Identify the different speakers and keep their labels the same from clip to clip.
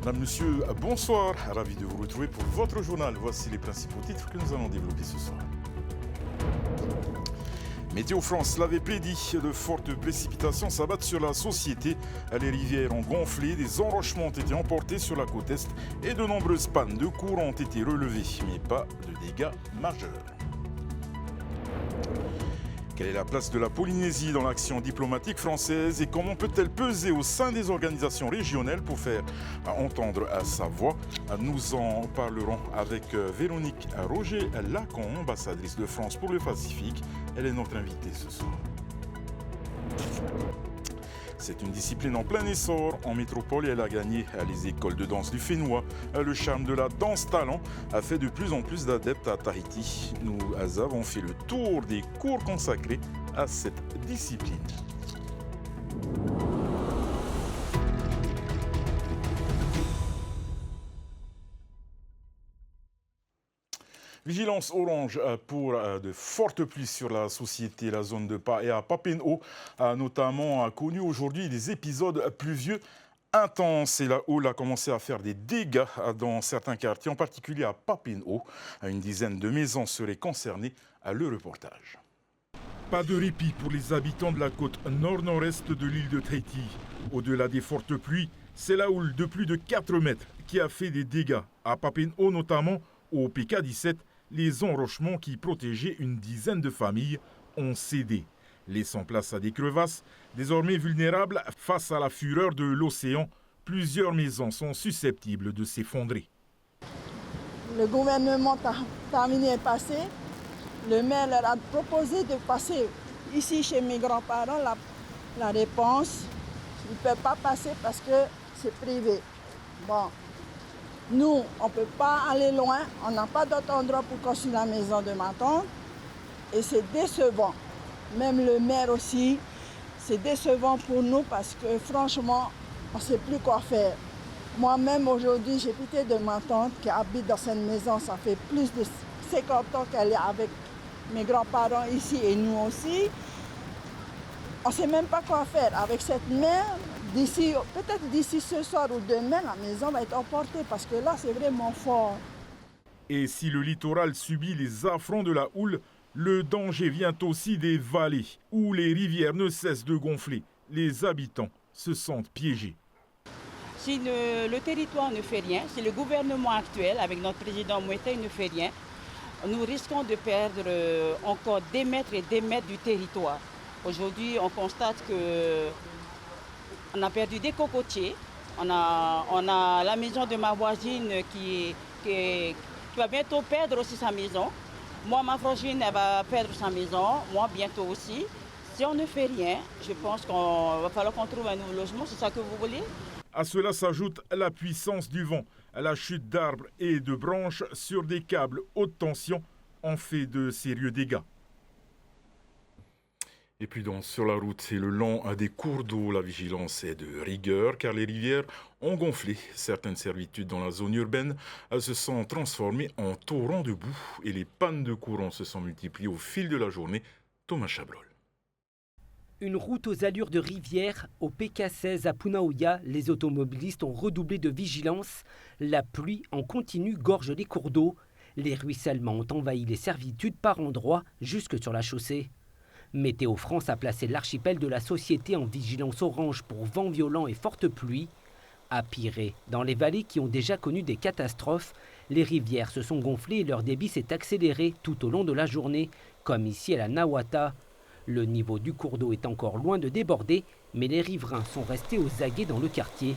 Speaker 1: Madame, Monsieur, bonsoir. Ravi de vous retrouver pour votre journal. Voici les principaux titres que nous allons développer ce soir. Météo France l'avait prédit, de fortes précipitations s'abattent sur la société. Les rivières ont gonflé, des enrochements ont été emportés sur la côte est et de nombreuses pannes de courant ont été relevées, mais pas de dégâts majeurs. Quelle est la place de la Polynésie dans l'action diplomatique française et comment peut-elle peser au sein des organisations régionales pour faire entendre sa voix? Nous en parlerons avec Véronique Roger-Lacon, ambassadrice de France pour le Pacifique. Elle est notre invitée ce soir. C'est une discipline en plein essor en métropole et elle a gagné les écoles de danse du Fénois. Le charme de la danse talent a fait de plus en plus d'adeptes à Tahiti. Nous avons fait le tour des cours consacrés à cette discipline. Vigilance orange pour de fortes pluies sur la société. La zone de Papeete a notamment connu aujourd'hui des épisodes pluvieux intenses. Et la houle a commencé à faire des dégâts dans certains quartiers, en particulier à Papeete. Une dizaine de maisons seraient concernées. Le reportage. Pas de répit pour les habitants de la côte nord-nord-est de l'île de Tahiti. Au-delà des fortes pluies, c'est la houle de plus de 4 mètres qui a fait des dégâts. À Papeete notamment, au PK17, les enrochements qui protégeaient une dizaine de familles ont cédé, laissant place à des crevasses. Désormais vulnérables face à la fureur de l'océan, plusieurs maisons sont susceptibles de s'effondrer.
Speaker 2: Le gouvernement terminé est passé. Le maire leur a proposé de passer ici chez mes grands-parents. La réponse, ils ne peuvent pas passer parce que c'est privé. Bon. Nous, on ne peut pas aller loin, on n'a pas d'autre endroit pour construire la maison de ma tante et c'est décevant. Même le maire aussi, c'est décevant pour nous parce que franchement, on ne sait plus quoi faire. Moi-même aujourd'hui, j'ai pitié de ma tante qui habite dans cette maison, ça fait plus de 50 ans qu'elle est avec mes grands-parents ici et nous aussi. On ne sait même pas quoi faire avec cette mer. Peut-être d'ici ce soir ou demain, la maison va être emportée parce que là, c'est vraiment fort.
Speaker 1: Et si le littoral subit les affronts de la houle, le danger vient aussi des vallées où les rivières ne cessent de gonfler. Les habitants se sentent piégés.
Speaker 3: Si le territoire ne fait rien, si le gouvernement actuel, avec notre président Mouetai, ne fait rien, nous risquons de perdre encore des mètres et des mètres du territoire. Aujourd'hui, on constate qu'on a perdu des cocotiers. On a la maison de ma voisine qui va bientôt perdre aussi sa maison. Moi, ma frangine, elle va perdre sa maison. Moi, bientôt aussi. Si on ne fait rien, je pense qu'il va falloir qu'on trouve un nouveau logement. C'est ça que vous voulez?
Speaker 1: À cela s'ajoute la puissance du vent. La chute d'arbres et de branches sur des câbles haute tension en fait de sérieux dégâts. Et puis sur la route et le long des cours d'eau, la vigilance est de rigueur car les rivières ont gonflé. Certaines servitudes dans la zone urbaine se sont transformées en torrents de boue et les pannes de courant se sont multipliées au fil de la journée. Thomas Chabrol.
Speaker 4: Une route aux allures de rivière, au PK16 à Punaoya, les automobilistes ont redoublé de vigilance. La pluie en continu gorge les cours d'eau. Les ruissellements ont envahi les servitudes par endroits jusque sur la chaussée. Météo France a placé l'archipel de la Société en vigilance orange pour vent violent et forte pluie. À Pirée, dans les vallées qui ont déjà connu des catastrophes, les rivières se sont gonflées et leur débit s'est accéléré tout au long de la journée, comme ici à la Nawata. Le niveau du cours d'eau est encore loin de déborder, mais les riverains sont restés aux aguets dans le quartier.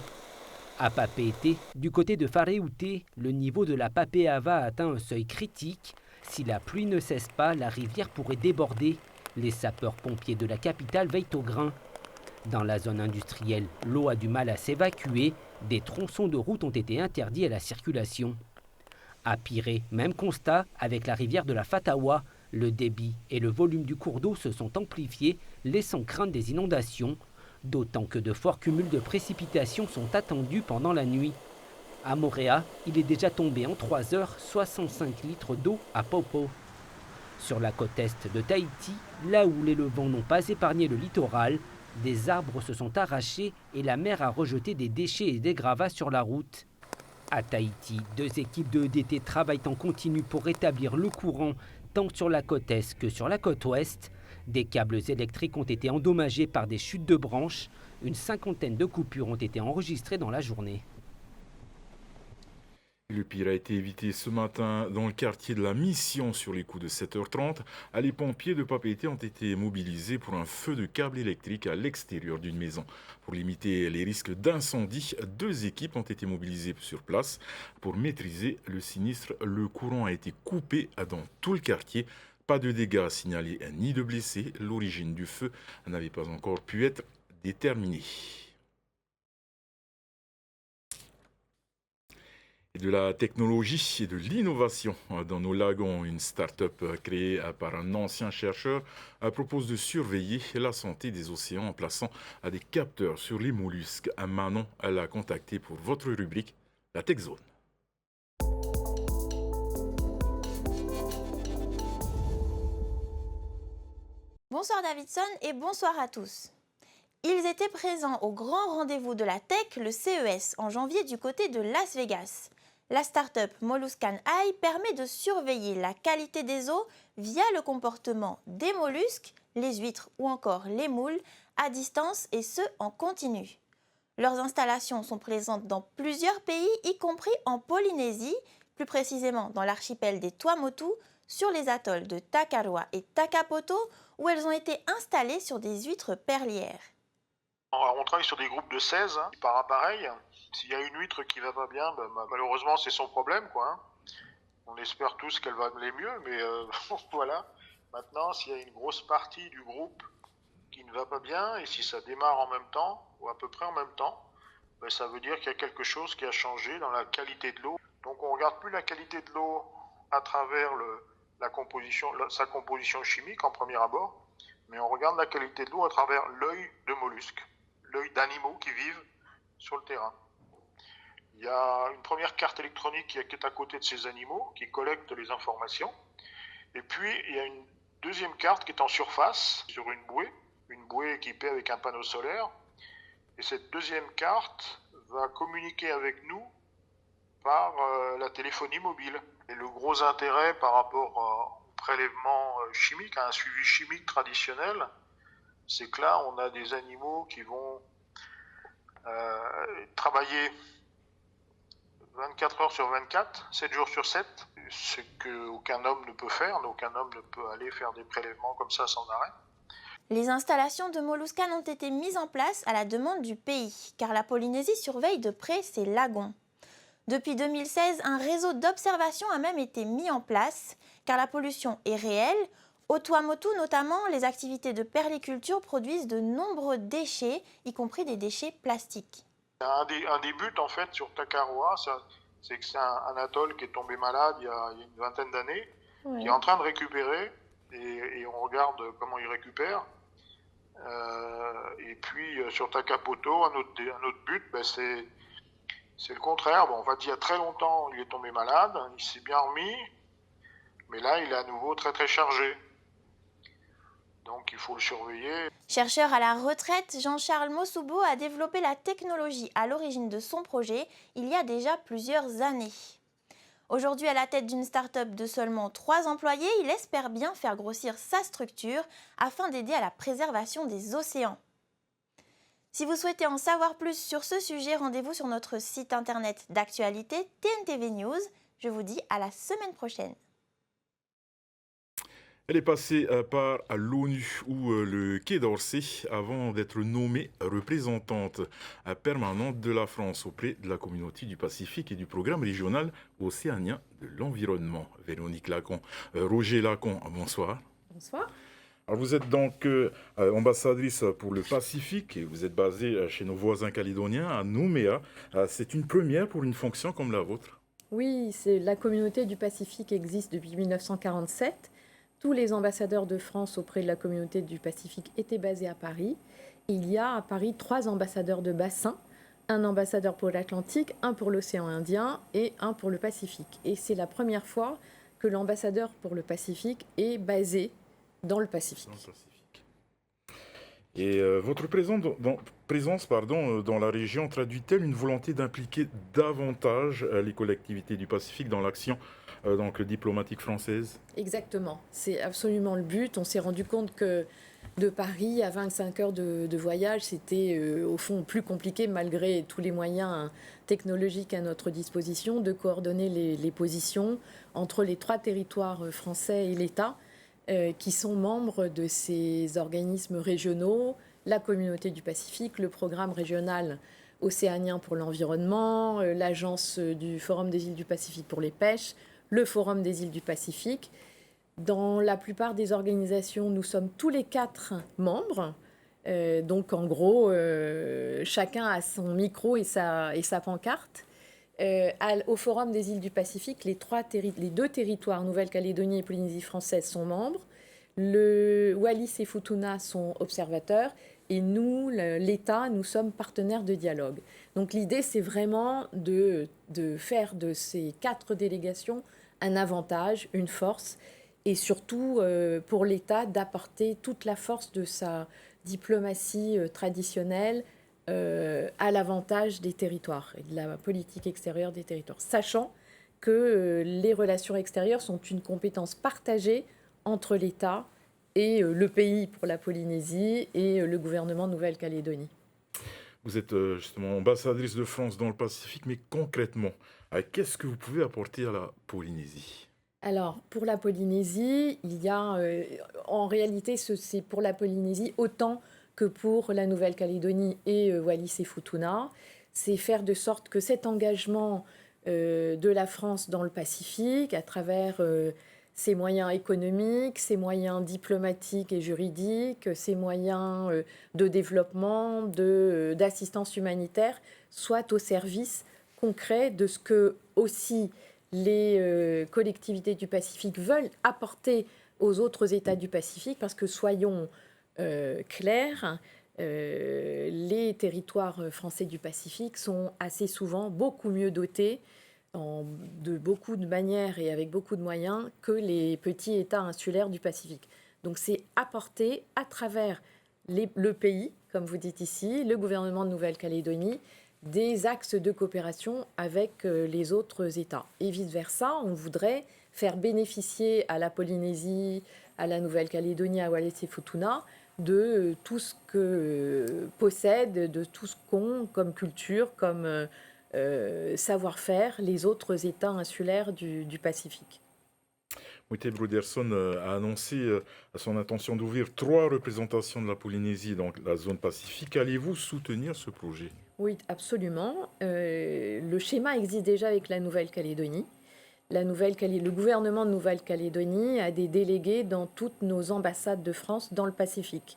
Speaker 4: À Papeete, du côté de Whareute, le niveau de la Papeava a atteint un seuil critique. Si la pluie ne cesse pas, la rivière pourrait déborder. Les sapeurs-pompiers de la capitale veillent au grain. Dans la zone industrielle, l'eau a du mal à s'évacuer. Des tronçons de route ont été interdits à la circulation. À Pirée, même constat avec la rivière de la Fatawa. Le débit et le volume du cours d'eau se sont amplifiés, laissant craindre des inondations. D'autant que de forts cumuls de précipitations sont attendus pendant la nuit. À Moorea, il est déjà tombé en 3 heures 65 litres d'eau à Popo. Sur la côte est de Tahiti, là où les vents n'ont pas épargné le littoral, des arbres se sont arrachés et la mer a rejeté des déchets et des gravats sur la route. À Tahiti, 2 équipes de EDT travaillent en continu pour rétablir le courant tant sur la côte est que sur la côte ouest. Des câbles électriques ont été endommagés par des chutes de branches. Une 50aine de coupures ont été enregistrées dans la journée.
Speaker 1: Le pire a été évité ce matin dans le quartier de la Mission sur les coups de 7h30. Les pompiers de Papeete ont été mobilisés pour un feu de câble électrique à l'extérieur d'une maison. Pour limiter les risques d'incendie, 2 équipes ont été mobilisées sur place. Pour maîtriser le sinistre, le courant a été coupé dans tout le quartier. Pas de dégâts signalés ni de blessés. L'origine du feu n'avait pas encore pu être déterminée. Et de la technologie et de l'innovation dans nos lagons. Une start-up créée par un ancien chercheur propose de surveiller la santé des océans en plaçant des capteurs sur les mollusques. Manon l'a contacté pour votre rubrique La Tech Zone.
Speaker 5: Bonsoir Davidson et bonsoir à tous. Ils étaient présents au grand rendez-vous de la tech, le CES, en janvier du côté de Las Vegas. La start-up Molluscan Eye permet de surveiller la qualité des eaux via le comportement des mollusques, les huîtres ou encore les moules, à distance et ce en continu. Leurs installations sont présentes dans plusieurs pays, y compris en Polynésie, plus précisément dans l'archipel des Tuamotu, sur les atolls de Takarua et Takapoto, où elles ont été installées sur des huîtres perlières.
Speaker 6: On travaille sur des groupes de 16 par appareil. S'il y a une huître qui va pas bien, malheureusement c'est son problème, quoi. On espère tous qu'elle va aller mieux, mais voilà. Maintenant, s'il y a une grosse partie du groupe qui ne va pas bien, et si ça démarre en même temps, ou à peu près en même temps, ça veut dire qu'il y a quelque chose qui a changé dans la qualité de l'eau. Donc on ne regarde plus la qualité de l'eau à travers sa composition chimique en premier abord, mais on regarde la qualité de l'eau à travers l'œil de mollusques, l'œil d'animaux qui vivent sur le terrain. Il y a une première carte électronique qui est à côté de ces animaux, qui collecte les informations. Et puis, il y a une deuxième carte qui est en surface, sur une bouée équipée avec un panneau solaire. Et cette deuxième carte va communiquer avec nous par la téléphonie mobile. Et le gros intérêt par rapport au prélèvement chimique, à un suivi chimique traditionnel, c'est que là, on a des animaux qui vont travailler 24 heures sur 24, 7 jours sur 7, ce qu'aucun homme ne peut faire. Aucun homme ne peut aller faire des prélèvements comme ça sans arrêt.
Speaker 5: Les installations de Molluscan ont été mises en place à la demande du pays, car la Polynésie surveille de près ses lagons. Depuis 2016, un réseau d'observation a même été mis en place, car la pollution est réelle. Au Tuamotu notamment, les activités de perliculture produisent de nombreux déchets, y compris des déchets plastiques.
Speaker 6: Un des buts en fait sur Takarua, c'est que c'est un atoll qui est tombé malade il y a une vingtaine d'années, qui est en train de récupérer, et on regarde comment il récupère. Et puis sur Takapoto, un autre but, c'est le contraire. Bon, en fait, il y a très longtemps, il est tombé malade, il s'est bien remis, mais là, il est à nouveau très très chargé. Donc il faut le surveiller.
Speaker 5: Chercheur à la retraite, Jean-Charles Mosubo a développé la technologie à l'origine de son projet il y a déjà plusieurs années. Aujourd'hui, à la tête d'une start-up de seulement 3 employés, il espère bien faire grossir sa structure afin d'aider à la préservation des océans. Si vous souhaitez en savoir plus sur ce sujet, rendez-vous sur notre site internet d'actualité TNTV News. Je vous dis à la semaine prochaine.
Speaker 1: Elle est passée par l'ONU ou le Quai d'Orsay avant d'être nommée représentante permanente de la France auprès de la communauté du Pacifique et du programme régional océanien de l'environnement. Véronique Lacon, Roger Lacon, bonsoir.
Speaker 7: Bonsoir.
Speaker 1: Alors vous êtes donc ambassadrice pour le Pacifique et vous êtes basée chez nos voisins calédoniens à Nouméa. C'est une première pour une fonction comme la vôtre?
Speaker 7: Oui, la communauté du Pacifique existe depuis 1947. Tous les ambassadeurs de France auprès de la communauté du Pacifique étaient basés à Paris. Il y a à Paris 3 ambassadeurs de bassin, un ambassadeur pour l'Atlantique, un pour l'océan Indien et un pour le Pacifique. Et c'est la première fois que l'ambassadeur pour le Pacifique est basé dans le Pacifique.
Speaker 1: Et votre présence dans la région traduit-elle une volonté d'impliquer davantage les collectivités du Pacifique dans l'action diplomatique française?
Speaker 7: Exactement, c'est absolument le but. On s'est rendu compte que de Paris à 25 heures de voyage, c'était au fond plus compliqué, malgré tous les moyens technologiques à notre disposition, de coordonner les positions entre les 3 territoires français et l'État, qui sont membres de ces organismes régionaux, la Communauté du Pacifique, le programme régional océanien pour l'environnement, l'agence du Forum des îles du Pacifique pour les pêches, le Forum des îles du Pacifique. Dans la plupart des organisations, nous sommes tous les 4 membres. Donc en gros, chacun a son micro et sa pancarte. Au Forum des îles du Pacifique, les 2 territoires, Nouvelle-Calédonie et Polynésie française, sont membres. Le Wallis et Futuna sont observateurs. Et nous, l'État, nous sommes partenaires de dialogue. Donc l'idée, c'est vraiment de faire de ces 4 délégations un avantage, une force, et surtout pour l'État d'apporter toute la force de sa diplomatie traditionnelle à l'avantage des territoires et de la politique extérieure des territoires, sachant que les relations extérieures sont une compétence partagée entre l'État et le pays pour la Polynésie et le gouvernement de Nouvelle-Calédonie.
Speaker 1: Vous êtes justement ambassadrice de France dans le Pacifique, mais concrètement, qu'est-ce que vous pouvez apporter à la Polynésie?
Speaker 7: Alors, pour la Polynésie, il y a, en réalité, c'est pour la Polynésie autant que pour la Nouvelle-Calédonie et Wallis et Futuna. C'est faire de sorte que cet engagement de la France dans le Pacifique, à travers ses moyens économiques, ses moyens diplomatiques et juridiques, ses moyens de développement, d'assistance humanitaire, soit au service concret de ce que aussi les collectivités du Pacifique veulent apporter aux autres États du Pacifique, parce que soyons clairs, les territoires français du Pacifique sont assez souvent beaucoup mieux dotés de beaucoup de manières et avec beaucoup de moyens que les petits États insulaires du Pacifique. Donc c'est apporter à travers le pays, comme vous dites ici, le gouvernement de Nouvelle-Calédonie, des axes de coopération avec les autres États. Et vice-versa, on voudrait faire bénéficier à la Polynésie, à la Nouvelle-Calédonie, à Wallis et Futuna, de tout ce que possèdent, de tout ce qu'ont comme culture, comme savoir-faire les autres États insulaires du Pacifique.
Speaker 1: Moïse Broderson a annoncé son intention d'ouvrir 3 représentations de la Polynésie dans la zone Pacifique. Allez-vous soutenir ce projet?
Speaker 7: Oui, absolument. Le schéma existe déjà avec la Nouvelle-Calédonie. Le gouvernement de Nouvelle-Calédonie a des délégués dans toutes nos ambassades de France dans le Pacifique.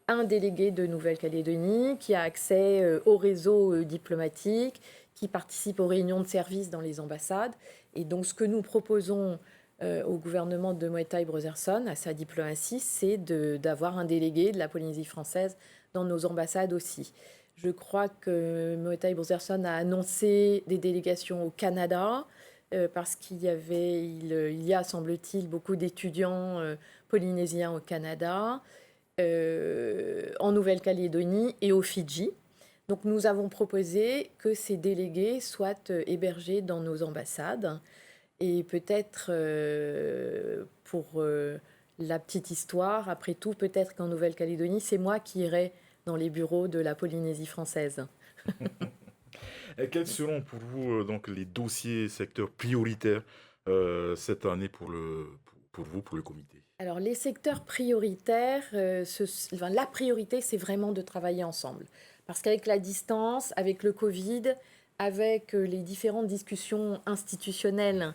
Speaker 7: Un délégué de Nouvelle-Calédonie qui a accès au réseau diplomatique, qui participe aux réunions de service dans les ambassades. Et donc ce que nous proposons au gouvernement de Moïse Broderson, à sa diplomatie, c'est d'avoir un délégué de la Polynésie française dans nos ambassades aussi. Je crois que Moïse Broderson a annoncé des délégations au Canada, parce qu'il y a, semble-t-il, beaucoup d'étudiants polynésiens au Canada, en Nouvelle-Calédonie et aux Fidji. Donc nous avons proposé que ces délégués soient hébergés dans nos ambassades. Et peut-être, pour la petite histoire, après tout, peut-être qu'en Nouvelle-Calédonie, c'est moi qui irai dans les bureaux de la Polynésie française.
Speaker 1: Et quels seront pour vous donc les dossiers secteurs prioritaires cette année pour vous, pour le comité?
Speaker 7: Alors les secteurs prioritaires, la priorité, c'est vraiment de travailler ensemble. Parce qu'avec la distance, avec le Covid, avec les différentes discussions institutionnelles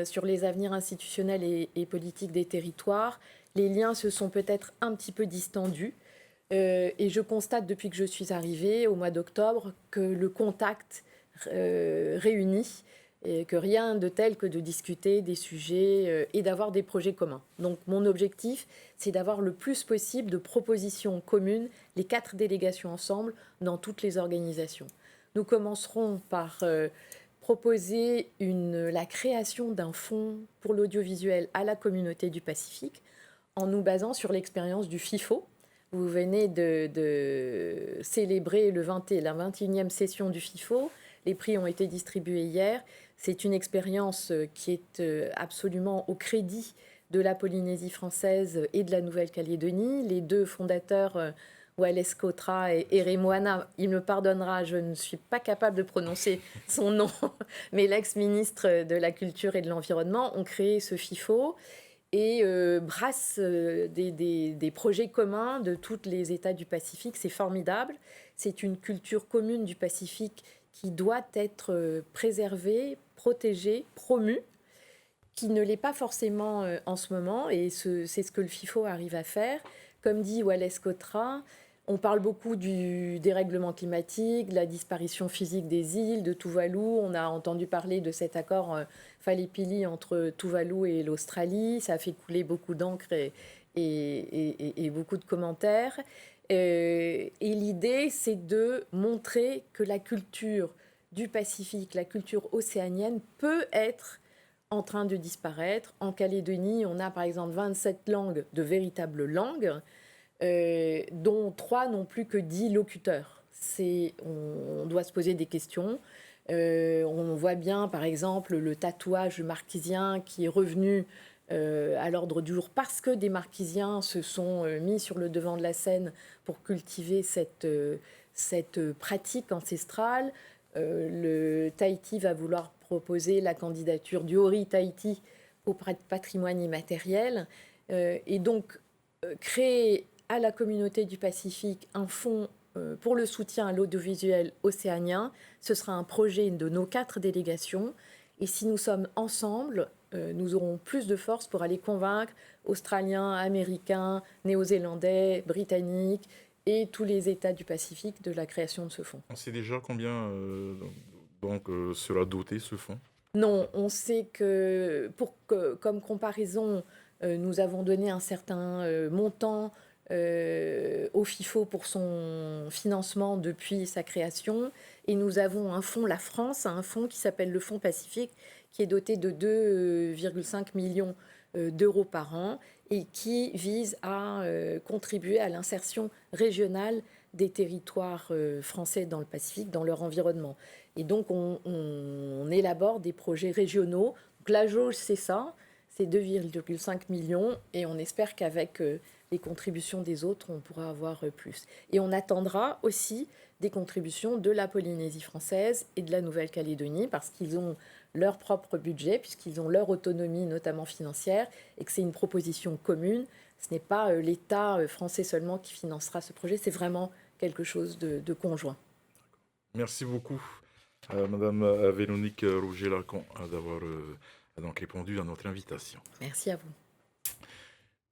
Speaker 7: sur les avenirs institutionnels et politiques des territoires, les liens se sont peut-être un petit peu distendus. Et je constate depuis que je suis arrivée au mois d'octobre que le contact réunit, et que rien de tel que de discuter des sujets et d'avoir des projets communs. Donc mon objectif, c'est d'avoir le plus possible de propositions communes, les 4 délégations ensemble, dans toutes les organisations. Nous commencerons par proposer la création d'un fonds pour l'audiovisuel à la communauté du Pacifique, en nous basant sur l'expérience du FIFO. Vous venez de célébrer la 21e session du FIFO. Les prix ont été distribués hier. C'est une expérience qui est absolument au crédit de la Polynésie française et de la Nouvelle-Calédonie. Les deux fondateurs, Wallace Cotra et Remoana, il me pardonnera, je ne suis pas capable de prononcer son nom, mais l'ex-ministre de la Culture et de l'Environnement ont créé ce FIFO et brassent des projets communs de tous les États du Pacifique. C'est formidable. C'est une culture commune du Pacifique qui doit être préservée, protégée, promue, qui ne l'est pas forcément en ce moment, et c'est ce que le FIFO arrive à faire. Comme dit Wallace Cotra, on parle beaucoup du dérèglement climatique, de la disparition physique des îles, de Tuvalu. On a entendu parler de cet accord Falepili entre Tuvalu et l'Australie. Ça a fait couler beaucoup d'encre et beaucoup de commentaires. Et l'idée, c'est de montrer que la culture du Pacifique, la culture océanienne, peut être en train de disparaître. En Calédonie, on a par exemple 27 langues, de véritables langues, dont 3 n'ont plus que 10 locuteurs. On doit se poser des questions. On voit bien, par exemple, le tatouage marquisien qui est revenu à l'ordre du jour parce que des marquisiens se sont mis sur le devant de la scène pour cultiver cette pratique ancestrale. Le Tahiti va vouloir proposer la candidature du Ori Tahiti au patrimoine immatériel. Et donc, créer à la communauté du Pacifique un fonds pour le soutien à l'audiovisuel océanien, ce sera un projet de nos 4 délégations. Et si nous sommes ensemble, nous aurons plus de force pour aller convaincre Australiens, Américains, Néo-Zélandais, Britanniques et tous les États du Pacifique de la création de ce fonds.
Speaker 1: On sait déjà combien sera doté ce fonds ?
Speaker 7: Non, on sait que, comme comparaison, nous avons donné un certain montant au FIFO pour son financement depuis sa création. Et nous avons un fonds, la France a un fonds qui s'appelle le Fonds Pacifique, qui est doté de 2,5 millions d'euros par an et qui vise à contribuer à l'insertion régionale des territoires français dans le Pacifique, dans leur environnement. Et donc, on élabore des projets régionaux. Donc, la jauge, c'est ça, c'est 2,5 millions et on espère qu'avec les contributions des autres, on pourra avoir plus. Et on attendra aussi des contributions de la Polynésie française et de la Nouvelle-Calédonie parce qu'ils ont leur propre budget, puisqu'ils ont leur autonomie, notamment financière, et que c'est une proposition commune. Ce n'est pas l'État français seulement qui financera ce projet, c'est vraiment quelque chose de conjoint.
Speaker 1: Merci beaucoup, Madame Véronique Rouget-Lacan, d'avoir donc répondu à notre invitation.
Speaker 7: Merci à vous.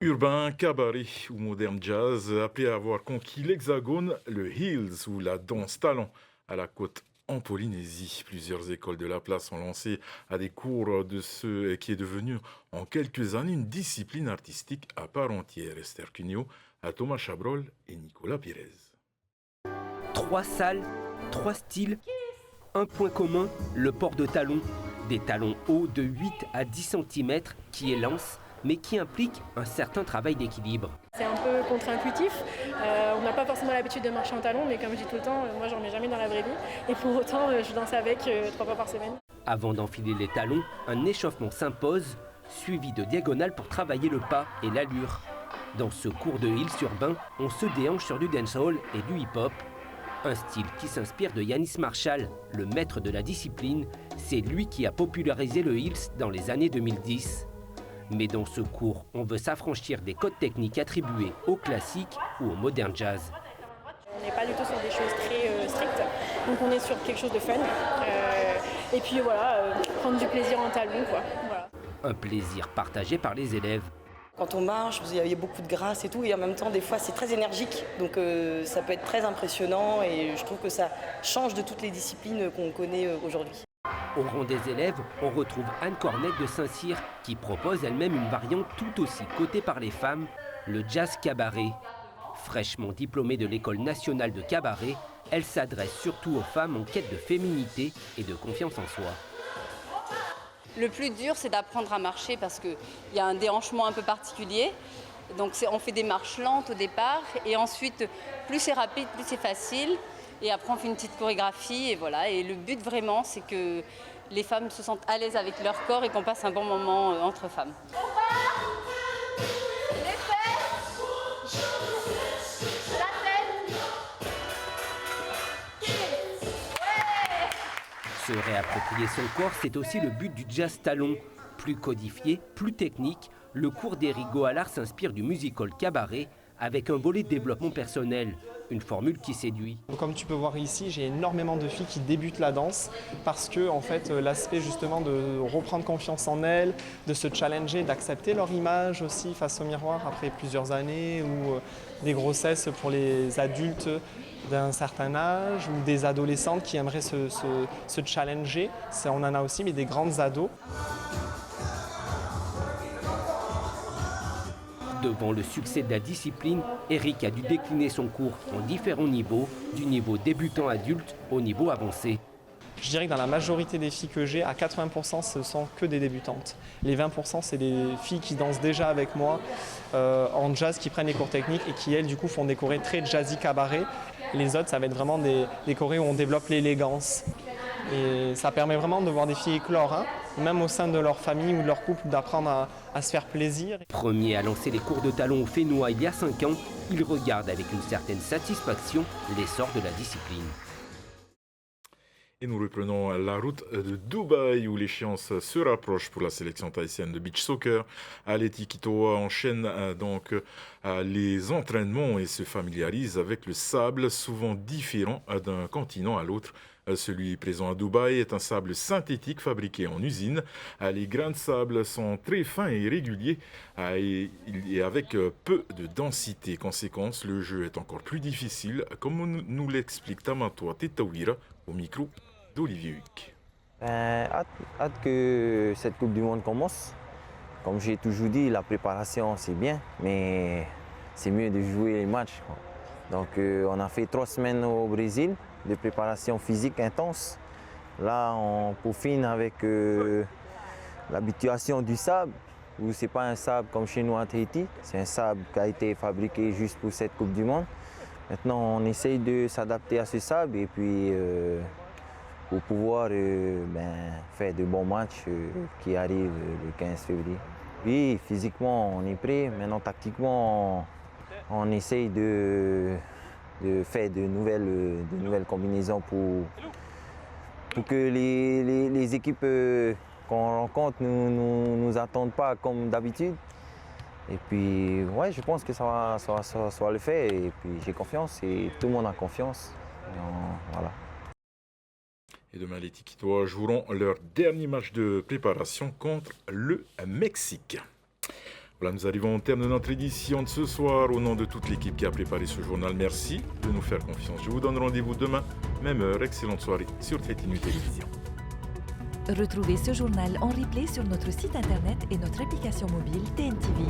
Speaker 1: Urbain, cabaret ou modern jazz, après avoir conquis l'Hexagone, le Hills ou la danse talent à la côte en Polynésie. Plusieurs écoles de la place ont lancé à des cours de ce qui est devenu en quelques années une discipline artistique à part entière. Esther Cugno, à Thomas Chabrol et Nicolas Pérez.
Speaker 4: 3 salles, 3 styles, un point commun, le port de talons. Des talons hauts de 8 à 10 cm qui élancent, mais qui implique un certain travail d'équilibre.
Speaker 8: C'est un peu contre-intuitif. On n'a pas forcément l'habitude de marcher en talons, mais comme je dis tout le temps, moi j'en mets jamais dans la vraie vie. Et pour autant, je danse avec 3 fois par semaine.
Speaker 4: Avant d'enfiler les talons, un échauffement s'impose, suivi de diagonales pour travailler le pas et l'allure. Dans ce cours de Hills urbain, on se déhanche sur du dancehall et du hip-hop. Un style qui s'inspire de Yanis Marshall, le maître de la discipline. C'est lui qui a popularisé le Hills dans les années 2010. Mais dans ce cours, on veut s'affranchir des codes techniques attribués au classique ou au modern jazz.
Speaker 8: On n'est pas du tout sur des choses très strictes, donc on est sur quelque chose de fun. Et puis voilà, prendre du plaisir en talons, quoi. Voilà.
Speaker 4: Un plaisir partagé par les élèves.
Speaker 9: Quand on marche, il y a beaucoup de grâce et tout, et en même temps, des fois, c'est très énergique. Donc ça peut être très impressionnant et je trouve que ça change de toutes les disciplines qu'on connaît aujourd'hui.
Speaker 4: Au rang des élèves, on retrouve Anne Cornette de Saint-Cyr qui propose elle-même une variante tout aussi cotée par les femmes, le jazz cabaret. Fraîchement diplômée de l'École nationale de cabaret, elle s'adresse surtout aux femmes en quête de féminité et de confiance en soi.
Speaker 10: Le plus dur, c'est d'apprendre à marcher parce qu'il y a un déhanchement un peu particulier. Donc on fait des marches lentes au départ et ensuite plus c'est rapide, plus c'est facile. Et après on fait une petite chorégraphie et voilà. Et le but vraiment c'est que les femmes se sentent à l'aise avec leur corps et qu'on passe un bon moment entre femmes.
Speaker 4: Se réapproprier son corps, c'est aussi le but du jazz talon. Plus codifié, plus technique, le cours d'Éric Goalard s'inspire du musical cabaret avec un volet de développement personnel, une formule qui séduit.
Speaker 11: Comme tu peux voir ici, j'ai énormément de filles qui débutent la danse parce que en fait, l'aspect justement de reprendre confiance en elles, de se challenger, d'accepter leur image aussi face au miroir après plusieurs années ou des grossesses pour les adultes d'un certain âge ou des adolescentes qui aimeraient se challenger. On en a aussi, mais des grandes ados.
Speaker 4: Devant le succès de la discipline, Éric a dû décliner son cours en différents niveaux, du niveau débutant adulte au niveau avancé.
Speaker 11: Je dirais que dans la majorité des filles que j'ai, à 80%, ce sont que des débutantes. Les 20%, c'est des filles qui dansent déjà avec moi en jazz, qui prennent les cours techniques et qui, elles, du coup, font des chorés très jazzy cabaret. Les autres, ça va être vraiment des chorés où on développe l'élégance. Et ça permet vraiment de voir des filles éclore, hein, même au sein de leur famille ou de leur couple, d'apprendre à se faire plaisir.
Speaker 4: Premier à lancer les cours de talon au Fénois il y a 5 ans, il regarde avec une certaine satisfaction l'essor de la discipline.
Speaker 1: Et nous reprenons la route de Dubaï où l'échéance se rapproche pour la sélection tahitienne de beach soccer. Aleti Kitoa enchaîne donc les entraînements et se familiarise avec le sable, souvent différent d'un continent à l'autre. Celui présent à Dubaï est un sable synthétique fabriqué en usine. Les grains de sable sont très fins et réguliers et avec peu de densité. Conséquence, le jeu est encore plus difficile, comme nous l'explique Tamatoa Tetawira au micro d'Olivier Huc.
Speaker 12: Hâte que cette Coupe du Monde commence. Comme j'ai toujours dit, la préparation c'est bien, mais c'est mieux de jouer les matchs. Donc on a fait 3 semaines au Brésil de préparation physique intense. Là on peaufine avec l'habituation du sable, où c'est pas un sable comme chez nous à Tahiti, c'est un sable qui a été fabriqué juste pour cette Coupe du Monde. Maintenant on essaye de s'adapter à ce sable et puis pour pouvoir faire de bons matchs qui arrivent le 15 février. Oui, physiquement on est prêt, maintenant tactiquement on essaye de faire de nouvelles combinaisons pour que les équipes qu'on rencontre ne nous attendent pas comme d'habitude. Et puis ouais, je pense que ça va le faire et puis j'ai confiance et tout le monde a confiance. Voilà.
Speaker 1: Et demain, les Tikitois joueront leur dernier match de préparation contre le Mexique. Voilà, nous arrivons au terme de notre édition de ce soir. Au nom de toute l'équipe qui a préparé ce journal, merci de nous faire confiance. Je vous donne rendez-vous demain, même heure. Excellente soirée sur Tahiti Nuit Télévision.
Speaker 13: Retrouvez ce journal en replay sur notre site internet et notre application mobile TNTV.